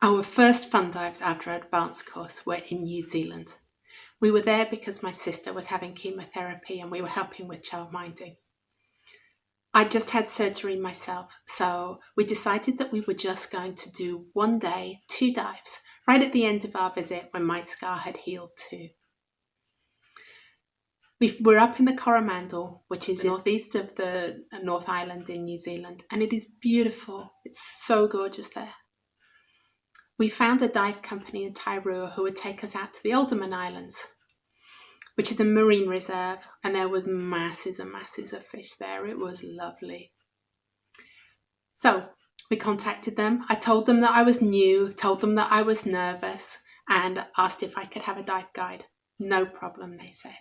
Our first fun dives after our advanced course were in New Zealand. We were there because my sister was having chemotherapy and we were helping with childminding. I just had surgery myself, so we decided that we were just going to do 1 day, 2 dives, right at the end of our visit when my scar had healed too. We're up in the Coromandel, which is northeast of the North Island in New Zealand, and it is beautiful. It's so gorgeous there. We found a dive company in Tairua who would take us out to the Ultimen Islands, which is a marine reserve, and there was masses and masses of fish there. It was lovely. So we contacted them. I told them that I was new, told them that I was nervous, and asked if I could have a dive guide. No problem, they said.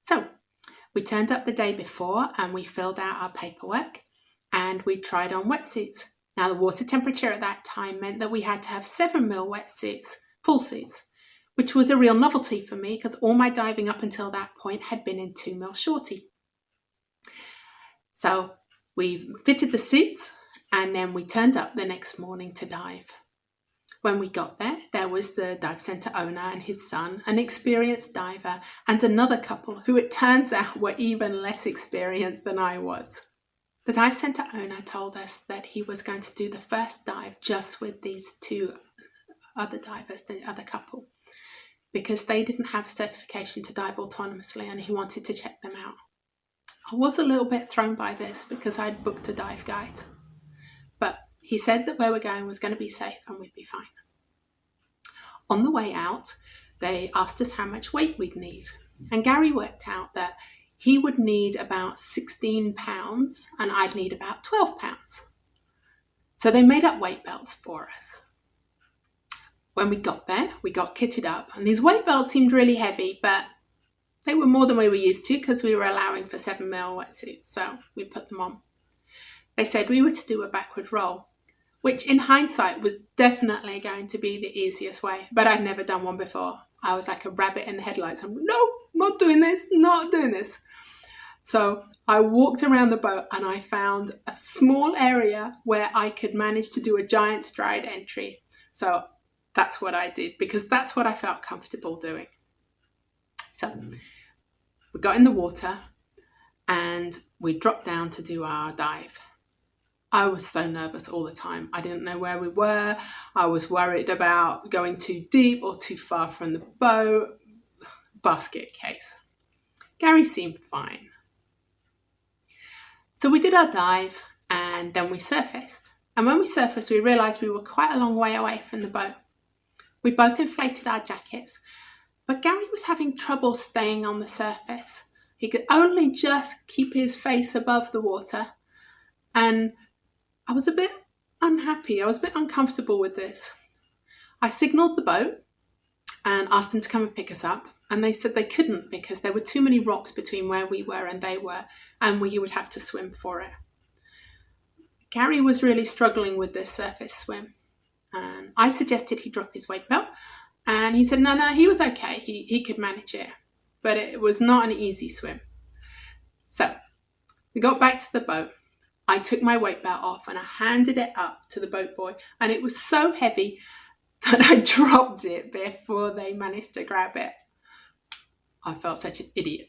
So we turned up the day before and we filled out our paperwork and we tried on wetsuits. Now the water temperature at that time meant that we had to have 7mm wetsuits, full suits, which was a real novelty for me because all my diving up until that point had been in 2mm shorty. So we fitted the suits and then we turned up the next morning to dive. When we got there, there was the dive centre owner and his son, an experienced diver, and another couple who it turns out were even less experienced than I was. The dive centre owner told us that he was going to do the first dive just with these 2 other divers, the other couple, because they didn't have a certification to dive autonomously and he wanted to check them out. I was a little bit thrown by this because I'd booked a dive guide, but he said that where we're going was going to be safe and we'd be fine. On the way out, they asked us how much weight we'd need, and Gary worked out that he would need about 16 pounds and I'd need about 12 pounds. So they made up weight belts for us. When we got there, we got kitted up, and these weight belts seemed really heavy, but they were more than we were used to because we were allowing for 7mm wetsuits, so we put them on. They said we were to do a backward roll, which in hindsight was definitely going to be the easiest way, but I'd never done one before. I was like a rabbit in the headlights. I'm no, not doing this. So I walked around the boat and I found a small area where I could manage to do a giant stride entry. So that's what I did because that's what I felt comfortable doing. So we got in the water and we dropped down to do our dive. I was so nervous all the time. I didn't know where we were. I was worried about going too deep or too far from the boat. Basket case. Gary seemed fine. So we did our dive and then we surfaced. And when we surfaced, we realised we were quite a long way away from the boat. We both inflated our jackets, but Gary was having trouble staying on the surface. He could only just keep his face above the water, and I was a bit unhappy. I was a bit uncomfortable with this. I signalled the boat and asked them to come and pick us up, and they said they couldn't because there were too many rocks between where we were and they were, and we would have to swim for it. Gary was really struggling with this surface swim, and I suggested he drop his weight belt, and he said no, he was okay. He could manage it, but it was not an easy swim. So we got back to the boat. I took my weight belt off and I handed it up to the boat boy, and it was so heavy that I dropped it before they managed to grab it. I felt such an idiot.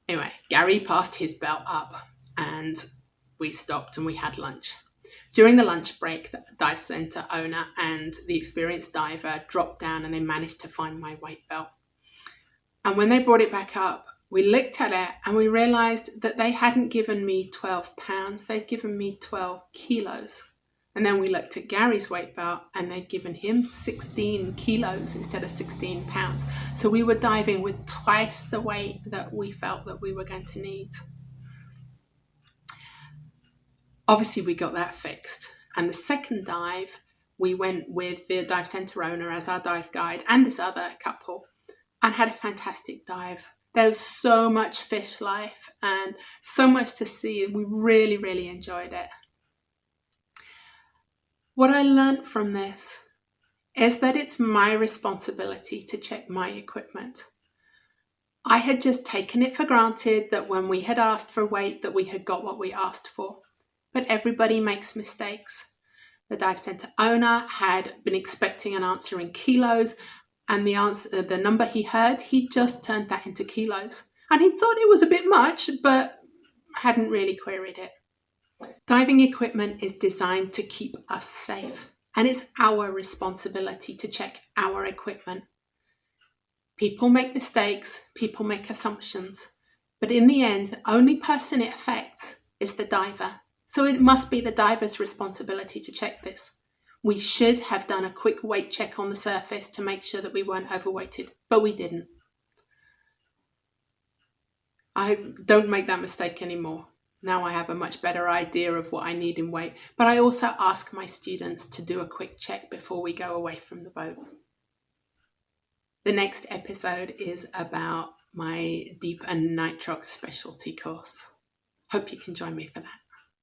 Anyway, Gary passed his belt up and we stopped and we had lunch. During the lunch break, the dive centre owner and the experienced diver dropped down and they managed to find my weight belt. And when they brought it back up, we looked at it and we realised that they hadn't given me 12 pounds, they'd given me 12 kilos. And then we looked at Gary's weight belt and they'd given him 16 kilos instead of 16 pounds. So we were diving with twice the weight that we felt that we were going to need. Obviously we got that fixed. And the second dive, we went with the dive centre owner as our dive guide and this other couple and had a fantastic dive. There was so much fish life and so much to see. We really, really enjoyed it. What I learned from this is that it's my responsibility to check my equipment. I had just taken it for granted that when we had asked for weight that we had got what we asked for. But everybody makes mistakes. The dive centre owner had been expecting an answer in kilos, and the number he heard, he just turned that into kilos. And he thought it was a bit much, but hadn't really queried it. Diving equipment is designed to keep us safe, and it's our responsibility to check our equipment. People make mistakes, people make assumptions, but in the end, the only person it affects is the diver. So it must be the diver's responsibility to check this. We should have done a quick weight check on the surface to make sure that we weren't overweighted, but we didn't. I don't make that mistake anymore. Now I have a much better idea of what I need in weight, but I also ask my students to do a quick check before we go away from the boat. The next episode is about my deep and nitrox specialty course. Hope you can join me for that.